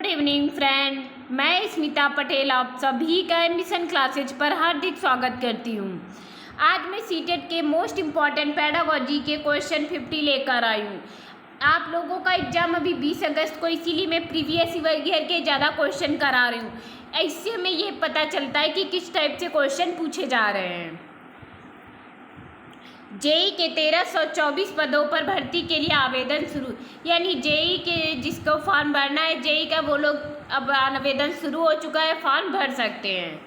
Evening friend, मैं स्मिता पटेल आप सभी का एडमिशन क्लासेज पर हार्दिक स्वागत करती हूँ। आज मैं सीटेट के मोस्ट इम्पॉर्टेंट पेडागोजी के क्वेश्चन 50 लेकर आई हूँ। आप लोगों का एग्जाम अभी 20 अगस्त को, इसीलिए मैं प्रीवियस ईयर के ज़्यादा क्वेश्चन करा रही हूँ। इससे हमें ये पता चलता है कि किस टाइप से क्वेश्चन पूछे जा रहे हैं। जेई के 1324 पदों पर भर्ती के लिए आवेदन शुरू, यानी जेई के जिसको फॉर्म भरना है, जेई का वो लोग अब आवेदन शुरू हो चुका है, फॉर्म भर सकते हैं।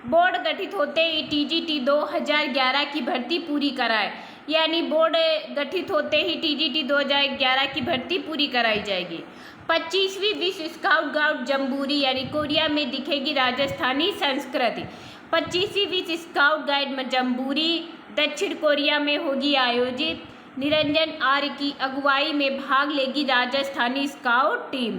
बोर्ड गठित होते ही टीजीटी 2011 की भर्ती पूरी कराए, यानी बोर्ड गठित होते ही टीजीटी 2011 की भर्ती पूरी कराई जाएगी। 25वीं विश्व स्काउट गाइड जम्बूरी, यानी कोरिया में दिखेगी राजस्थानी संस्कृति। 25वीं विश्व स्काउट गाइड जम्बूरी दक्षिण कोरिया में होगी आयोजित। निरंजन आर्य की अगुवाई में भाग लेगी राजस्थानी स्काउट टीम,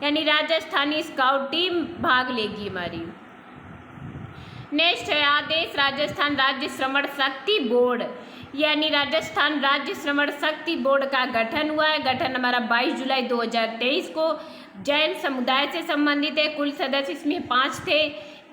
यानी राजस्थानी स्काउट टीम भाग लेगी हमारी। नेक्स्ट है आदेश राजस्थान राज्य श्रवण शक्ति बोर्ड, यानी राजस्थान राज्य श्रवण शक्ति बोर्ड का गठन हुआ है। गठन हमारा 22 जुलाई 2023 को। जैन समुदाय से संबंधित है। कुल सदस्य इसमें 5 थे,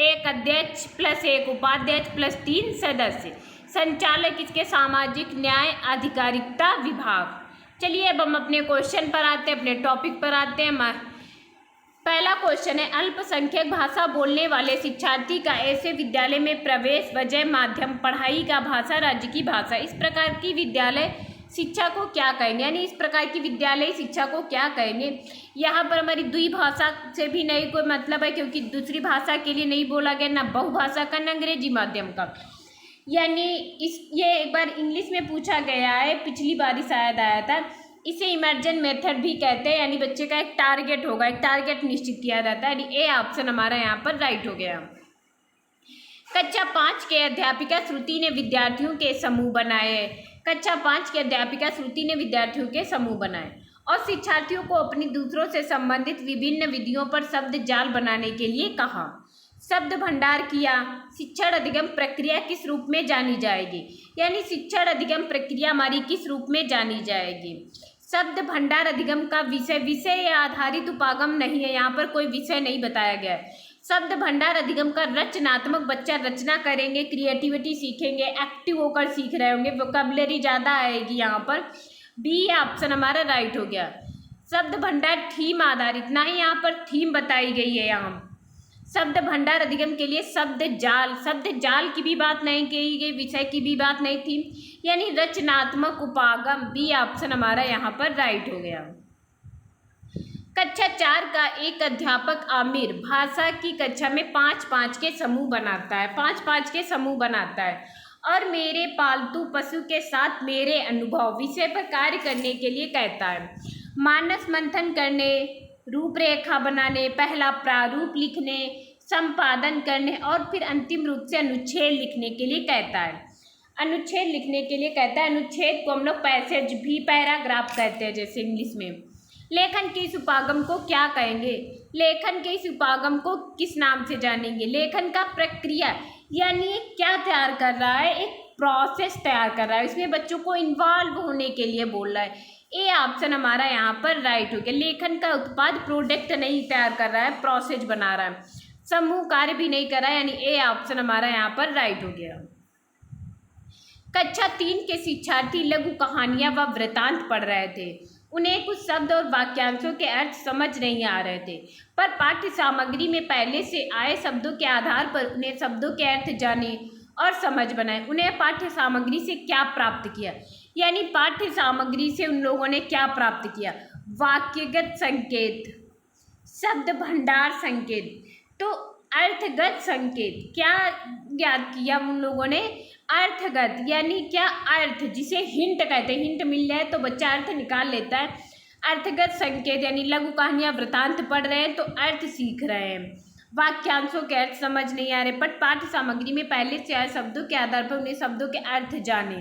एक अध्यक्ष प्लस एक उपाध्यक्ष प्लस 3 सदस्य। संचालक इसके सामाजिक न्याय अधिकारिता विभाग। चलिए अब हम अपने क्वेश्चन पर आते हैं, अपने टॉपिक पर आते हैं। पहला क्वेश्चन है, अल्पसंख्यक भाषा बोलने वाले शिक्षार्थी का ऐसे विद्यालय में प्रवेश वजह माध्यम पढ़ाई का भाषा राज्य की भाषा। इस प्रकार की विद्यालय शिक्षा को क्या कहेंगे, यानी इस प्रकार की विद्यालय शिक्षा को क्या कहेंगे। यहाँ पर हमारी द्विभाषा से भी नहीं कोई मतलब है, क्योंकि दूसरी भाषा के लिए नहीं बोला गया, ना बहुभाषा का ना अंग्रेजी माध्यम का। यानी ये एक बार इंग्लिश में पूछा गया है, पिछली बार ही शायद आया था। इसे इमर्जन मेथड भी कहते हैं, यानी बच्चे का एक टारगेट होगा, एक टारगेट निश्चित किया जाता है। ए ऑप्शन हमारा यहाँ पर राइट हो गया। कक्षा 5 के अध्यापिका श्रुति ने विद्यार्थियों के समूह बनाए। कक्षा 5 के अध्यापिका श्रुति ने विद्यार्थियों के समूह बनाए और शिक्षार्थियों को अपनी दूसरों से संबंधित विभिन्न विधियों पर शब्द जाल बनाने के लिए कहा। शब्द भंडार किया। शिक्षण अधिगम प्रक्रिया किस रूप में जानी जाएगी, यानी शिक्षण अधिगम प्रक्रिया हमारी किस रूप में जानी जाएगी। शब्द भंडार अधिगम का विषय आधारित उपागम नहीं है, यहाँ पर कोई विषय नहीं बताया गया है। शब्द भंडार अधिगम का रचनात्मक, बच्चा रचना करेंगे, क्रिएटिविटी सीखेंगे, एक्टिव होकर सीख रहे होंगे, वोकैबुलरी ज़्यादा आएगी यहाँ पर। बी ऑप्शन हमारा राइट हो गया। शब्द भंडार थीम आधारित, ना ही यहाँ पर थीम बताई गई है। यहाँ शब्द भंडार अधिगम के लिए शब्द जाल की भी बात नहीं कही गई, विषय की भी बात नहीं थी, यानी रचनात्मक उपागम। बी ऑप्शन हमारा यहाँ पर राइट हो गया। कक्षा 4 का एक अध्यापक आमिर भाषा की कक्षा में 5-5 के समूह बनाता है, 5-5 के समूह बनाता है और मेरे पालतू पशु के साथ मेरे अनुभव विषय पर कार्य करने के लिए कहता है। मानस मंथन करने, रूपरेखा बनाने, पहला प्रारूप लिखने, संपादन करने और फिर अंतिम रूप से अनुच्छेद लिखने के लिए कहता है। अनुच्छेद लिखने के लिए कहता है। अनुच्छेद को हम लोग पैसेज भी, पैराग्राफ कहते हैं जैसे इंग्लिश में। लेखन के इस उपागम को क्या कहेंगे, लेखन के इस उपागम को किस नाम से जानेंगे। लेखन का प्रक्रिया, यानी क्या तैयार कर रहा है, एक प्रोसेस तैयार कर रहा है, इसमें बच्चों को इन्वॉल्व होने के लिए बोल रहा है। ए ऑप्शन हमारा यहाँ पर राइट हो गया। लेखन का उत्पाद, प्रोडक्ट नहीं तैयार कर रहा है, प्रोसेस बना रहा है, समूह कार्य भी नहीं कर रहा है, यानी ए ऑप्शन हमारा यहाँ पर राइट हो गया। कक्षा 3 के शिक्षार्थी लघु कहानियां व वृत्तांत पढ़ रहे थे। उन्हें कुछ शब्द और वाक्यांशों के अर्थ समझ नहीं आ रहे थे, पर पाठ्य सामग्री में पहले से आए शब्दों के आधार पर उन्हें शब्दों के अर्थ जाने और समझ बनाए। उन्हें पाठ्य सामग्री से क्या प्राप्त किया, यानी पाठ्य सामग्री से उन लोगों ने क्या प्राप्त किया। वाक्यगत संकेत, शब्द भंडार संकेत, तो अर्थगत संकेत क्या ज्ञात किया उन लोगों ने। अर्थगत यानी क्या, अर्थ जिसे हिंट कहते हैं, हिंट मिल जाए तो बच्चा अर्थ निकाल लेता है। अर्थगत संकेत यानी लघु कहानियां वृत्तांत पढ़ रहे हैं तो अर्थ सीख रहे हैं। वाक्यांशों के अर्थ समझ नहीं आ रहे, बट पाठ्य सामग्री में पहले से आए शब्दों के आधार पर उन्हें शब्दों के अर्थ जाने,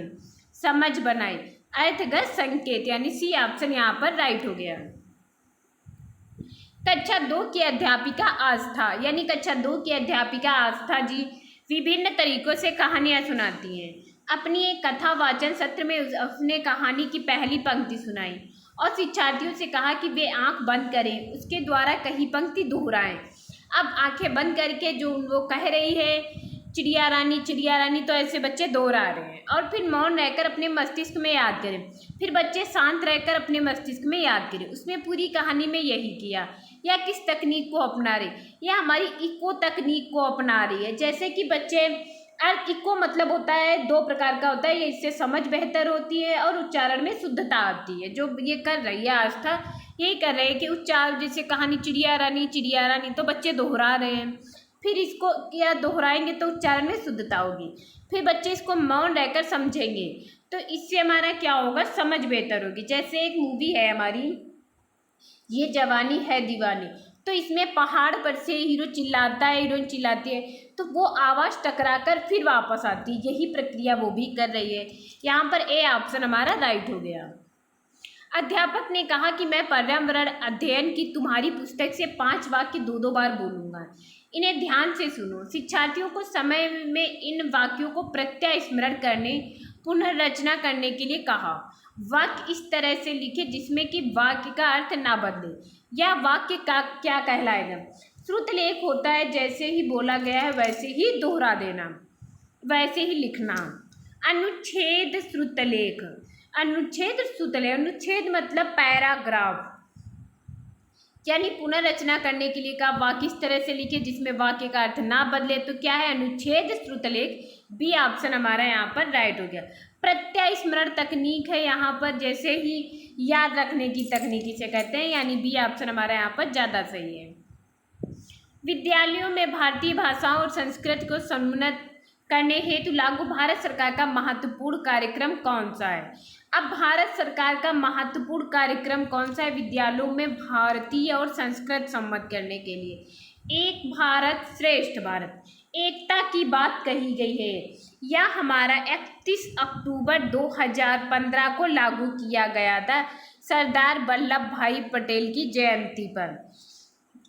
समझ बनाए। अर्थगत संकेत, यानी सी ऑप्शन यहाँ पर राइट हो गया। कक्षा 2 की अध्यापिका आस्था, यानी कक्षा 2 की अध्यापिका आस्था जी विभिन्न तरीकों से कहानियाँ सुनाती हैं। अपनी एक कथा वाचन सत्र में उसने कहानी की पहली पंक्ति सुनाई और शिक्षार्थियों से कहा कि वे आंख बंद करें, उसके द्वारा कही पंक्ति दोहराएं। अब आंखें बंद करके जो वो कह रही है चिड़िया रानी, तो ऐसे बच्चे दोहरा रहे हैं। और फिर मौन रहकर अपने मस्तिष्क में याद करें। फिर बच्चे शांत रहकर अपने मस्तिष्क में याद करें। उसमें पूरी कहानी में यही किया। या किस तकनीक को अपना रही, या हमारी इको तकनीक को अपना रही है। जैसे कि बच्चे इको मतलब होता है, 2 प्रकार का होता है, ये इससे समझ बेहतर होती है और उच्चारण में शुद्धता आती है। जो ये कर रही है आस्था, यही कर रहे हैं कि उच्चारण, जैसे कहानी चिड़िया रानी, तो बच्चे दोहरा रहे हैं। फिर इसको क्या दोहराएंगे तो उच्चारण में शुद्धता होगी। फिर बच्चे इसको मौन रहकर समझेंगे, तो इससे हमारा क्या होगा, समझ बेहतर होगी। जैसे एक मूवी है हमारी ये जवानी है दीवानी, तो इसमें पहाड़ पर से हीरो चिल्लाता है, हीरोइन चिल्लाती है, तो वो आवाज़ टकराकर फिर वापस आती है। यही प्रक्रिया वो भी कर रही है। यहाँ पर ए ऑप्शन हमारा राइट हो गया। अध्यापक ने कहा कि मैं पर्यावरण अध्ययन की तुम्हारी पुस्तक से 5 वाक्य 2-2 बार बोलूँगा, इन्हें ध्यान से सुनो। शिक्षार्थियों को समय में इन वाक्यों को प्रत्यय स्मरण करने, पुनर्रचना करने के लिए कहा। वाक्य इस तरह से लिखे जिसमें कि वाक्य का अर्थ ना बदले। यह वाक्य का क्या कहलाएगा, श्रुतलेख होता है। जैसे ही बोला गया है वैसे ही दोहरा देना, वैसे ही लिखना। अनुच्छेद श्रुतलेख, अनुच्छेद मतलब पैराग्राफ, यानी पुनर्रचना करने के लिए का वाक्य इस तरह से लिखे जिसमें वाक्य का अर्थ ना बदले, तो क्या है, अनुच्छेद श्रुतलेख। बी ऑप्शन हमारा यहाँ पर राइट हो गया। प्रत्यय स्मरण तकनीक है यहाँ पर, जैसे ही याद रखने की तकनीक इसे कहते हैं, यानी बी ऑप्शन हमारा यहाँ पर ज़्यादा सही है। विद्यालयों में भारतीय भाषाओं और संस्कृत को समुन्नत करने हेतु लागू भारत सरकार का महत्वपूर्ण कार्यक्रम कौन सा है। अब भारत सरकार का महत्वपूर्ण कार्यक्रम कौन सा है विद्यालयों में भारतीय और संस्कृत सम्मत करने के लिए। एक भारत श्रेष्ठ भारत, एकता की बात कही गई है। यह हमारा 31 अक्टूबर 2015 को लागू किया गया था सरदार वल्लभ भाई पटेल की जयंती पर।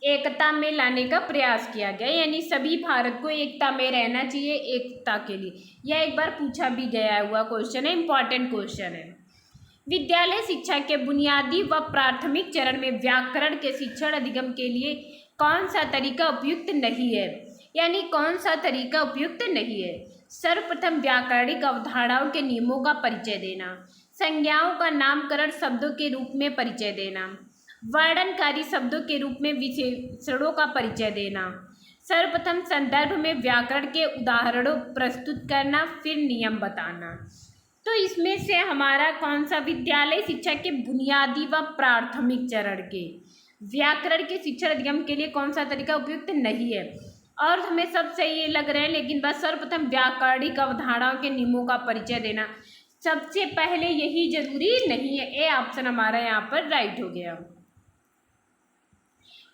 एकता में लाने का प्रयास किया गया, यानी सभी भारत को एकता में रहना चाहिए, एकता के लिए। यह एक बार पूछा भी गया हुआ क्वेश्चन है, इंपॉर्टेंट क्वेश्चन है। विद्यालय शिक्षा के बुनियादी व प्राथमिक चरण में व्याकरण के शिक्षण अधिगम के लिए कौन सा तरीका उपयुक्त नहीं है, यानी कौन सा तरीका उपयुक्त नहीं है। सर्वप्रथम व्याकरणिक अवधारणाओं के नियमों का परिचय देना, संज्ञाओं का नामकरण शब्दों के रूप में परिचय देना, वर्णनकारी शब्दों के रूप में विशेषणों का परिचय देना, सर्वप्रथम संदर्भ में व्याकरण के उदाहरणों प्रस्तुत करना, फिर नियम बताना। तो इसमें से हमारा कौन सा विद्यालय शिक्षा के बुनियादी व प्राथमिक चरण के व्याकरण के शिक्षण अधिगम के लिए कौन सा तरीका उपयुक्त नहीं है। और हमें सब सही ये लग रहे हैं, लेकिन बस सर्वप्रथम व्याकरणिक अवधारणाओं के नियमों का परिचय देना सबसे पहले, यही जरूरी नहीं है। ए ऑप्शन हमारा यहाँ पर राइट हो गया।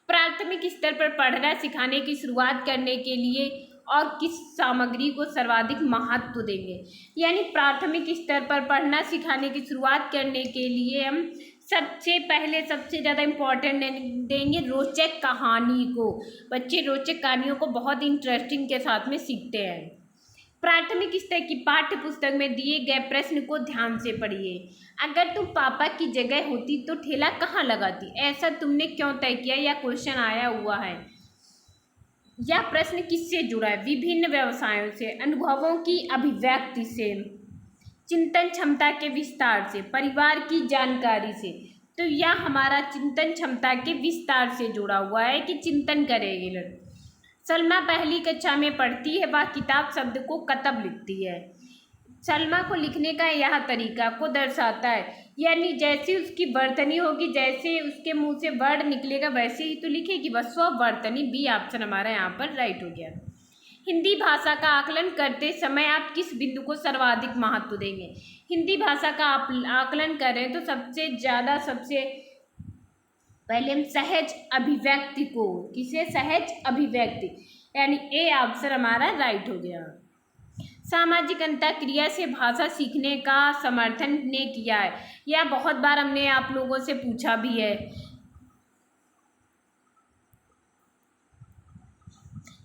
प्राथमिक स्तर पर पढ़ना सिखाने की शुरुआत करने के लिए और किस सामग्री को सर्वाधिक महत्व देंगे, यानी प्राथमिक स्तर पर पढ़ना सिखाने की शुरुआत करने के लिए हम सबसे पहले सबसे ज़्यादा इम्पोर्टेंट देंगे रोचक कहानी को। बच्चे रोचक कहानियों को बहुत इंटरेस्टिंग के साथ में सीखते हैं। प्राथमिक स्तर की पाठ्य पुस्तक में दिए गए प्रश्न को ध्यान से पढ़िए। अगर तुम पापा की जगह होती तो ठेला कहाँ लगाती, ऐसा तुमने क्यों तय किया, यह क्वेश्चन आया हुआ है। यह प्रश्न किससे जुड़ा है, विभिन्न व्यवसायों से, अनुभवों की अभिव्यक्ति से, चिंतन क्षमता के विस्तार से, परिवार की जानकारी से। तो यह हमारा चिंतन क्षमता के विस्तार से जुड़ा हुआ है कि चिंतन करेंगे। सलमा पहली कक्षा में पढ़ती है, वह किताब शब्द को कतब लिखती है। सलमा को लिखने का यह तरीका को दर्शाता है, यानी जैसे उसकी वर्तनी होगी, जैसे उसके मुंह से वर्ड निकलेगा वैसे ही तो लिखेगी, वह स्ववर्तनी। बी ऑप्शन हमारा यहाँ पर राइट हो गया। हिंदी भाषा का आकलन करते समय आप किस बिंदु को सर्वाधिक महत्व देंगे। हिंदी भाषा का आप आकलन कर रहे हैं तो सबसे ज़्यादा सबसे पहले हम सहज अभिव्यक्ति को, किसे, सहज अभिव्यक्ति, यानी ए ऑप्शन हमारा राइट हो गया। सामाजिक अंतःक्रिया से भाषा सीखने का समर्थन ने किया है, यह बहुत बार हमने आप लोगों से पूछा भी है।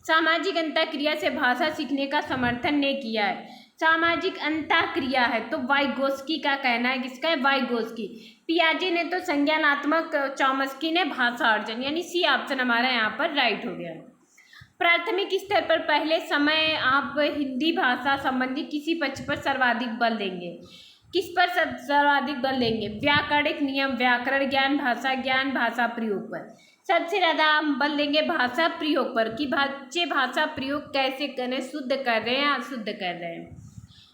सामाजिक अंतःक्रिया से भाषा सीखने का समर्थन ने किया है, सामाजिक अंतःक्रिया है तो वाइगोस्की का कहना है, किसका है, वाइगोस्की। पियाजे ने तो संज्ञानात्मक, चॉम्स्की ने भाषा अर्जन, यानी सी ऑप्शन हमारा यहाँ पर राइट हो गया। प्राथमिक स्तर पर पहले समय आप हिंदी भाषा संबंधी किसी पक्ष पर सर्वाधिक बल देंगे, किस पर सर्वाधिक बल देंगे, व्याकरणिक नियम, व्याकरण ज्ञान, भाषा प्रयोग पर। सबसे ज़्यादा हम बल देंगे भाषा प्रयोग पर कि बच्चे भाषा प्रयोग कैसे करें, शुद्ध कर रहे हैं, अशुद्ध कर रहे हैं।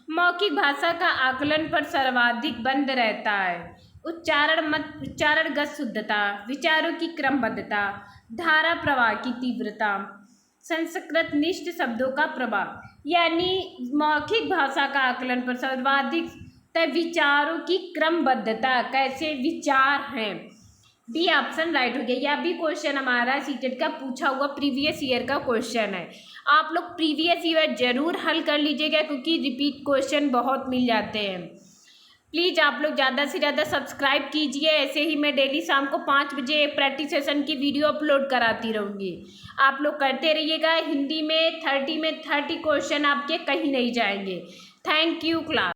मौखिक भाषा का आकलन पर सर्वाधिक बंद रहता है, उच्चारणगत शुद्धता, विचारों की क्रमबद्धता, धारा प्रवाह की तीव्रता, संस्कृत निष्ठ शब्दों का प्रभाव। यानी मौखिक भाषा का आकलन पर सर्वाधिक विचारों की क्रमबद्धता, कैसे विचार हैं, बी ऑप्शन राइट हो गया। यह भी क्वेश्चन हमारा सीटेट का पूछा हुआ प्रीवियस ईयर का क्वेश्चन है। आप लोग प्रीवियस ईयर जरूर हल कर लीजिएगा क्योंकि रिपीट क्वेश्चन बहुत मिल जाते हैं। प्लीज़ आप लोग ज़्यादा से ज़्यादा सब्सक्राइब कीजिए, ऐसे ही मैं डेली शाम को 5 बजे प्रैक्टिस सेशन की वीडियो अपलोड कराती रहूँगी। आप लोग करते रहिएगा। हिंदी में 30 क्वेश्चन आपके कहीं नहीं जाएंगे। Thank you class.